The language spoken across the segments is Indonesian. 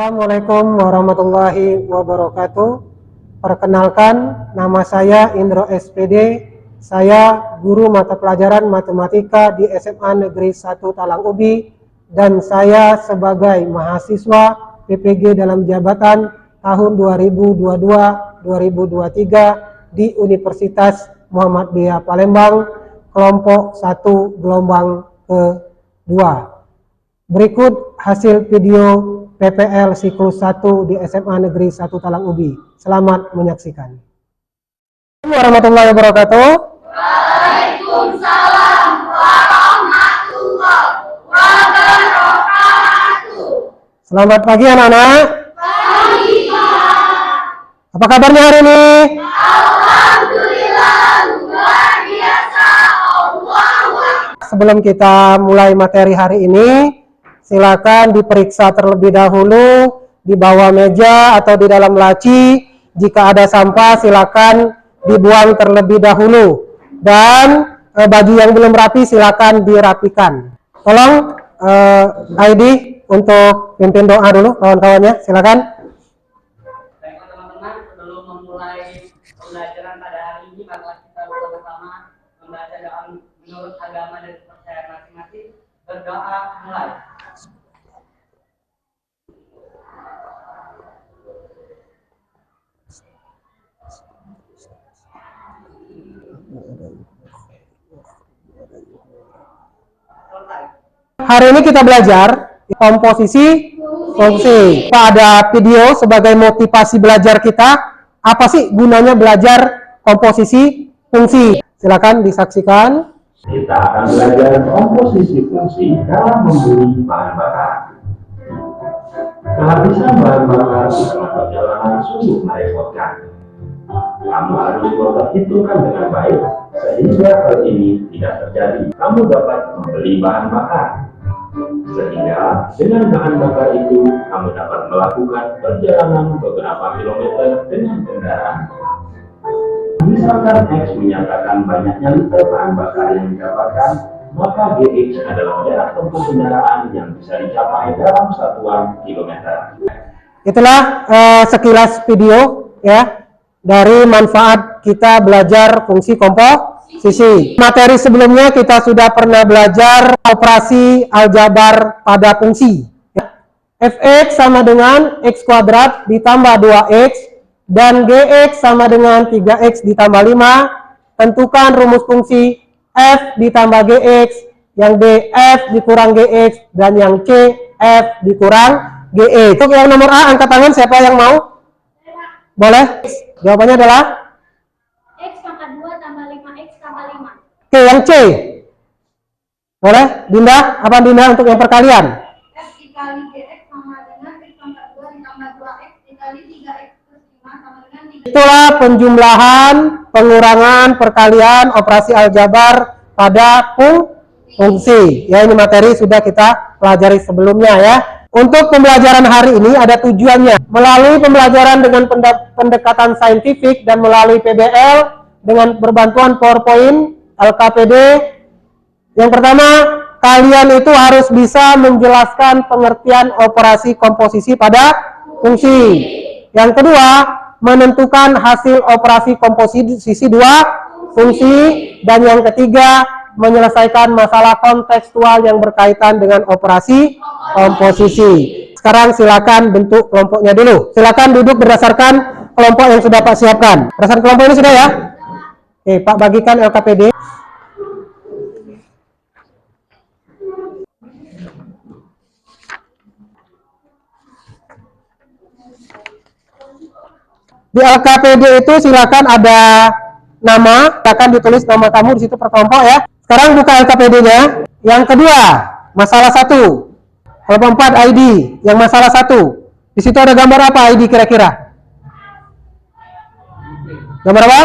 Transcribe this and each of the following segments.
Assalamualaikum warahmatullahi wabarakatuh. Perkenalkan, nama saya Indro SPD. Saya guru mata pelajaran matematika di SMA Negeri 1 Talang Ubi, dan saya sebagai mahasiswa PPG dalam jabatan tahun 2022-2023 di Universitas Muhammadiyah Palembang, kelompok 1 gelombang kedua. Berikut hasil video PPL siklus 1 di SMA Negeri 1 Talang Ubi. Selamat menyaksikan. Assalamualaikum warahmatullahi wabarakatuh. Waalaikumsalam warahmatullahi wabarakatuh. Selamat pagi anak-anak. Pagi, Pak. Apa kabarnya hari ini? Alhamdulillah, luar biasa. Allah. Sebelum kita mulai materi hari ini, silakan diperiksa terlebih dahulu di bawah meja atau di dalam laci. Jika ada sampah, silakan dibuang terlebih dahulu. Dan baju yang belum rapi silakan dirapikan. Tolong ID untuk pimpin doa dulu kawan-kawannya, silakan. Baiklah teman-teman, sebelum memulai pembelajaran pada hari ini, marilah kita bersama-sama membaca doa menurut agama dan kepercayaan masing-masing. Berdoa mulai. Hari ini kita belajar komposisi fungsi. Pada video sebagai motivasi belajar kita, apa sih gunanya belajar komposisi fungsi? Silakan disaksikan. Kita akan belajar komposisi fungsi dalam membeli bahan bakar. Kehabisan bahan bakar di tengah perjalanan sungguh merepotkan. Kamu harus memperhitungkan dengan baik sehingga hal ini tidak terjadi. Kamu dapat membeli bahan bakar, sehingga dengan bahan bakar itu kamu dapat melakukan perjalanan beberapa kilometer dengan kendaraan. Misalkan X menyatakan banyaknya liter bahan bakar yang didapatkan, maka GX adalah jarak tempuh kendaraan yang bisa dicapai dalam satuan kilometer. Itulah sekilas video ya dari manfaat kita belajar fungsi komposisi. Materi sebelumnya kita sudah pernah belajar operasi aljabar pada fungsi. Fx sama dengan x kuadrat ditambah 2x dan gx sama dengan 3x ditambah 5. Tentukan rumus fungsi f ditambah gx, yang d f dikurang gx, dan yang c f dikurang gx. Untuk yang nomor A, angkat tangan siapa yang mau? Boleh? Jawabannya adalah X pangkat 2 tambah 5X tambah 5. Oke, yang C. Boleh? Dinda, apa Dinda untuk yang perkalian? F dikali GX sama dengan X pangkat 2 ditambah 2X dikali 3X plus 5 sama dengan 3. Itulah penjumlahan, pengurangan, perkalian, operasi aljabar pada fungsi. Ya, ini materi sudah kita pelajari sebelumnya ya. Untuk pembelajaran hari ini ada tujuannya. Melalui pembelajaran dengan pendekatan saintifik dan melalui PBL dengan berbantuan PowerPoint, LKPD. Yang pertama, kalian itu harus bisa menjelaskan pengertian operasi komposisi pada fungsi. Yang kedua, menentukan hasil operasi komposisi dua fungsi. Dan yang ketiga, menyelesaikan masalah kontekstual yang berkaitan dengan operasi komposisi. Sekarang silakan bentuk kelompoknya dulu. Silakan duduk berdasarkan kelompok yang sudah Pak siapkan. Berdasarkan kelompok ini sudah ya? Oke, Pak bagikan LKPD. Di LKPD itu silakan ada nama, akan ditulis nama kamu di situ per kelompok ya. Sekarang buka LKPD-nya. Yang kedua, masalah 1. Kelompok 4 ID, yang masalah 1. Di situ ada gambar apa ID kira-kira? Gambar apa?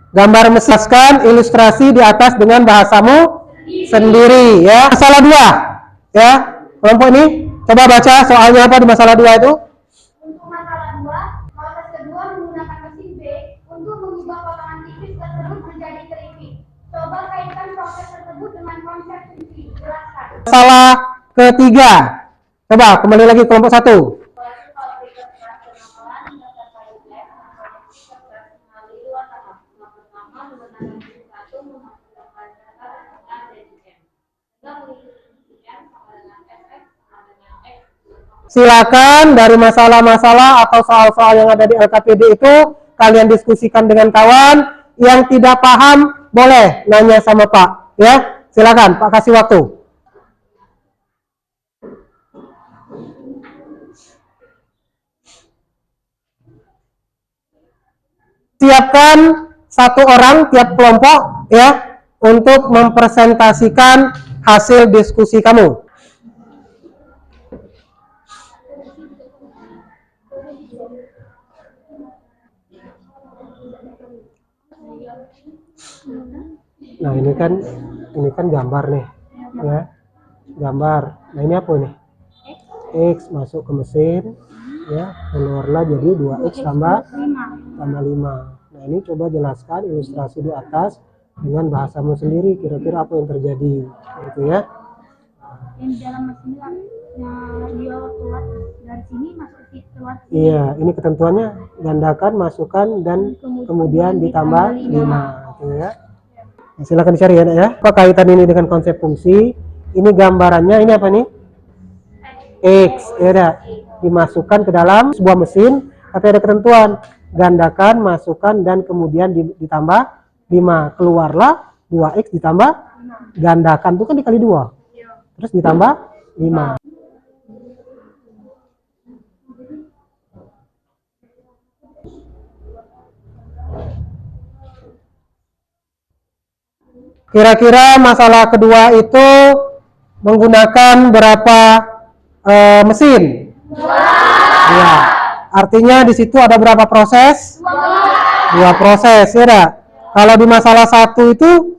Gambar mesin. Ilustrasi di atas dengan bahasamu sendiri ya. Masalah 2 ya. Kelompok ini coba baca soalnya apa di masalah 2 itu? Untuk masalah 2, proses kedua menggunakan mesin B untuk mengubah potongan tipis tersebut menjadi keripik. Coba kaitkan proses tersebut dengan konsep fungsi. Jelaskan. Masalah ketiga. Coba kembali lagi kelompok 1. silakan dari masalah-masalah atau soal-soal yang ada di LKPD itu kalian diskusikan dengan kawan. Yang tidak paham boleh nanya sama Pak, ya. Silakan, Pak kasih waktu. Siapkan satu orang tiap kelompok, ya, untuk mempresentasikan hasil diskusi kamu. Nah, ini kan gambar nih, ya. Gambar. Nah, ini apa nih? X masuk ke mesin, ya, keluarlah jadi 2X tambah 5. Nah, ini coba jelaskan ilustrasi di atas dengan bahasamu sendiri, kira-kira apa yang terjadi, gitu ya. Yang di dalam mesin dia keluar dari sini masuk ke keluar sini. Iya, ini ketentuannya gandakan, masukkan, dan kemudian ditambah 5, gitu ya. Nah, silakan dicari ya, Nak, ya. Apa kaitan ini dengan konsep fungsi? Ini gambarannya, ini apa nih? X, ya udah. Dimasukkan ke dalam sebuah mesin, tapi ada ketentuan. Gandakan, masukkan, dan kemudian ditambah 5. Keluarlah 2X ditambah gandakan, itu kan dikali 2. Terus ditambah 5. Kira-kira masalah kedua itu menggunakan berapa mesin? 2. Artinya di situ ada berapa proses? 2 proses, ya dah. Kalau di masalah 1 itu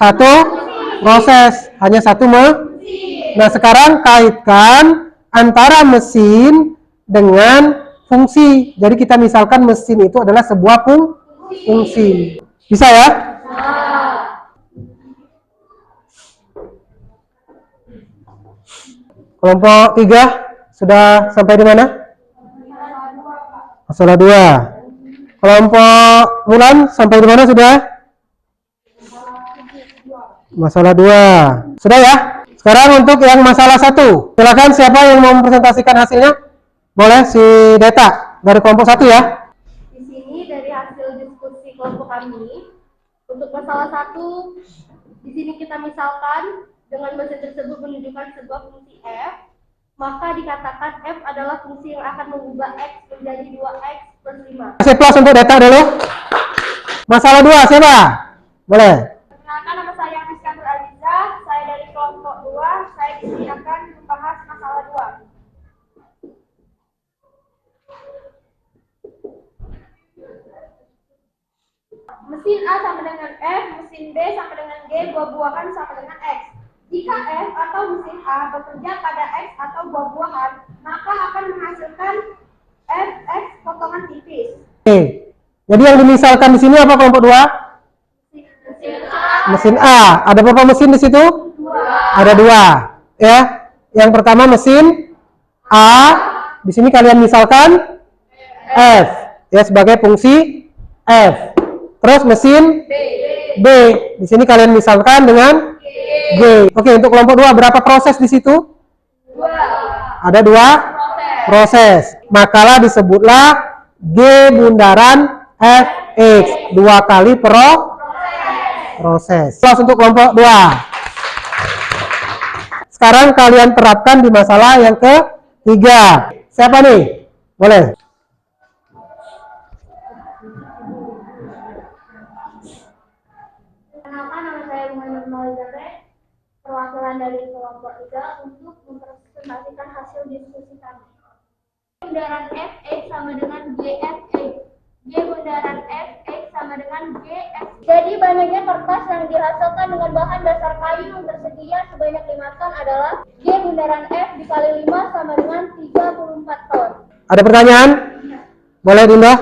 1 proses, hanya 1 mesin. Nah, sekarang kaitkan antara mesin dengan fungsi. Jadi kita misalkan mesin itu adalah sebuah fungsi. Bisa ya? Kelompok 3 sudah sampai di mana? Masalah 2. Kelompok Mulan sampai di mana sudah? Masalah 2. Sudah ya? Sekarang untuk yang masalah 1. Silakan siapa yang mau mempresentasikan hasilnya? Boleh si Deta dari kelompok 1 ya. Di sini dari hasil diskusi kelompok kami, untuk masalah 1, di sini kita misalkan dengan mesin tersebut menunjukkan sebuah fungsi f, maka dikatakan f adalah fungsi yang akan mengubah x menjadi 2x plus 5. Kasih plus untuk Deta dulu. Masalah 2 siapa? Boleh. Perkenalkan, nama saya Rizka Aliza, saya dari kelompok 2, saya di sini akan membahas masalah 2. Mesin A sama dengan F, mesin B sama dengan G, buah-buahan sama dengan X. Jika F atau mesin A bekerja pada X atau buah-buahan, maka akan menghasilkan Fx potongan tipis. Oke. Jadi yang dimisalkan di sini apa kelompok 2? Mesin A. Ada berapa mesin di situ? 2. Ada 2. Ya. Yang pertama mesin A. Di sini kalian misalkan F. Ya, sebagai fungsi F. Terus mesin B. Di sini kalian misalkan dengan G. Oke, untuk kelompok 2 berapa proses di situ? 2. Ada 2 proses. Makalah disebutlah G bundaran Fx. 2 kali proses. Terus untuk kelompok 2. Sekarang kalian terapkan di masalah yang ketiga. Siapa nih? Boleh. Kenalkan, nama saya Muhammad Malizare, perwakilan dari kelompok 3 untuk mempresentasikan hasil diskusi kami. Bundaran Fx sama dengan Gfx. G bundaran Fx sama dengan Gx. Jadi banyaknya kertas yang dihasilkan dengan bahan dasar kayu yang tersedia sebanyak 5 ton adalah G bundaran F dikali 5 sama dengan 34 ton. Ada pertanyaan? Boleh Dinda?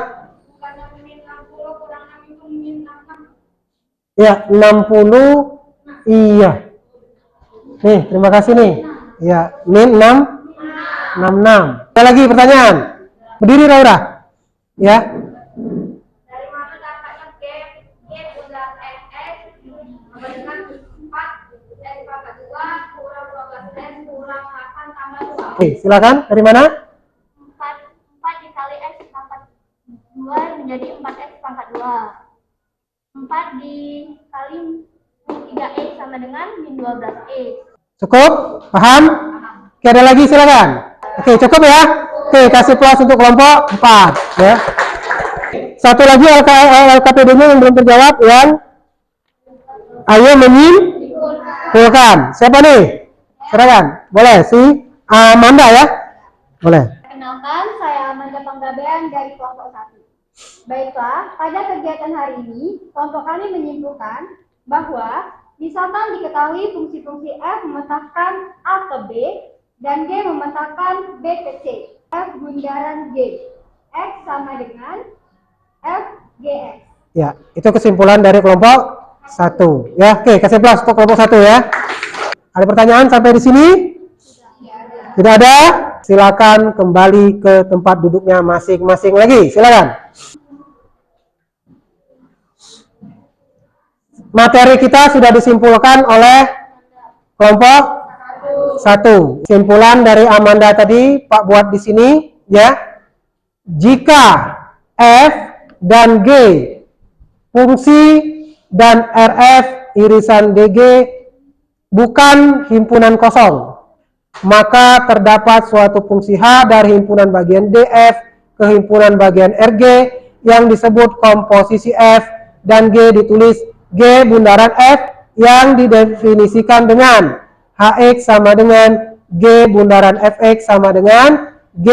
Bukannya min 60 kurang 6 itu min 6. Ya, 60. Iya. Nih, terima kasih nih. Ya, min 66. Ada lagi pertanyaan? Berdiri Raura. Ya. Dari mana datangnya G bundaran Fx sama dengan 4 dari pangkat 2 kurang 12 kurang 8 tambah 2. Oke, silakan. Dari mana? 4 dikali X pangkat 2 menjadi 4X pangkat 2. 4 dikali 3X sama dengan min 12X. Cukup? Paham? Oke, ada lagi silakan. Oke, cukup ya. Oke, kasih plus untuk kelompok 4 ya. Satu lagi LKPD-nya yang belum terjawab yang ayo menyimpulkan. Siapa nih? Silakan. Boleh si Amanda ya? Boleh. Perkenalkan, saya Amanda Panggabean dari kelompok 1. Baiklah, pada kegiatan hari ini, kelompok kami menyimpulkan bahwa misalkan diketahui fungsi-fungsi F memetakan A ke B dan G memetakan B ke C. F bundaran G. X sama dengan F GX. Ya, itu kesimpulan dari kelompok 1. Ya, oke, kasih plus untuk kelompok 1 ya. Ada pertanyaan sampai di sini? Tidak ada? Silakan kembali ke tempat duduknya masing-masing lagi. Silakan. Materi kita sudah disimpulkan oleh kelompok 1. Kesimpulan dari Amanda tadi Pak buat di sini ya. Jika F dan G fungsi dan RF irisan DG bukan himpunan kosong, maka terdapat suatu fungsi H dari himpunan bagian DF ke himpunan bagian RG yang disebut komposisi F dan G ditulis G bundaran F yang didefinisikan dengan HX sama dengan G bundaran FX sama dengan G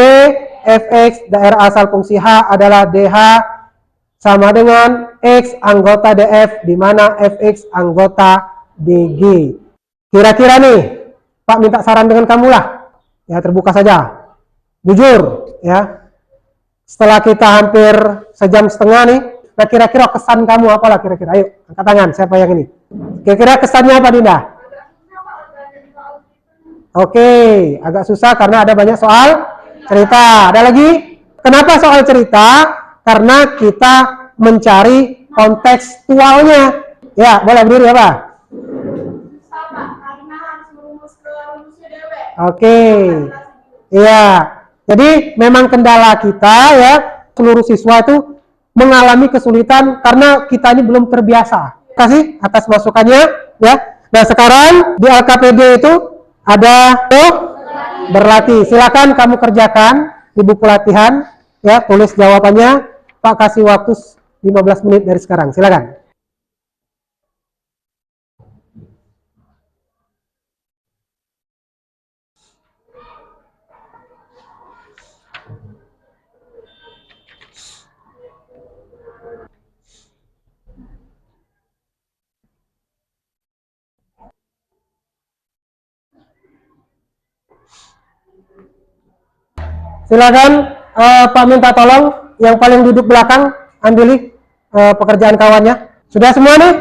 Fx daerah asal fungsi H adalah DH sama dengan X anggota DF di mana Fx anggota DG. Kira-kira nih, Pak minta saran dengan kamu lah. Ya, terbuka saja. Jujur, ya. Setelah kita hampir sejam setengah nih, nah kira-kira kesan kamu apalah kira-kira? Ayo, angkat tangan, siapa yang ini? Kira-kira kesannya apa, Dinda? Oke, agak susah karena ada banyak soal cerita. Ada lagi? Kenapa soal cerita? Karena kita mencari kontekstualnya. Ya, boleh berdiri ya, Pak? Oke. Iya. Jadi memang kendala kita ya, seluruh siswa itu mengalami kesulitan karena kita ini belum terbiasa. Terima kasih atas masukannya ya. Nah, sekarang di LKPD itu ada berlatih. Silakan kamu kerjakan di buku latihan ya, tulis jawabannya. Pak kasih waktu 15 menit dari sekarang. Silakan. Silakan Pak minta tolong yang paling duduk belakang ambil pekerjaan kawannya. Sudah semua nih?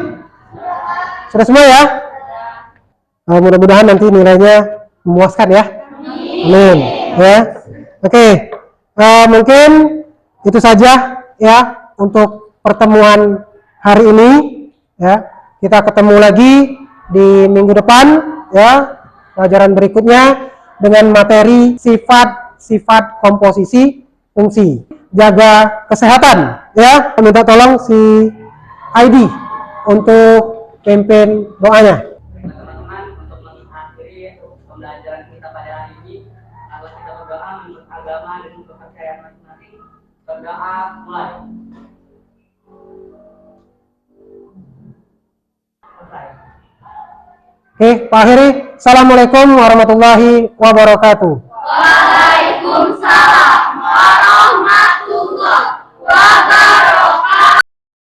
Sudah semua ya? Mudah-mudahan nanti nilainya memuaskan ya. Amin. Ya. Oke. Mungkin itu saja ya untuk pertemuan hari ini. Ya. Kita ketemu lagi di minggu depan ya. Pelajaran berikutnya dengan materi sifat komposisi fungsi. Jaga kesehatan ya. Minta tolong si ID untuk pimpin doanya. Teman-teman, untuk mengakhiri pembelajaran kita pada hari ini, agar kita berdoa menurut agama dan untuk kepercayaan masing-masing. Berdoa mulai. Selesai. Oke, Pak akhiri. Assalamualaikum warahmatullahi wabarakatuh.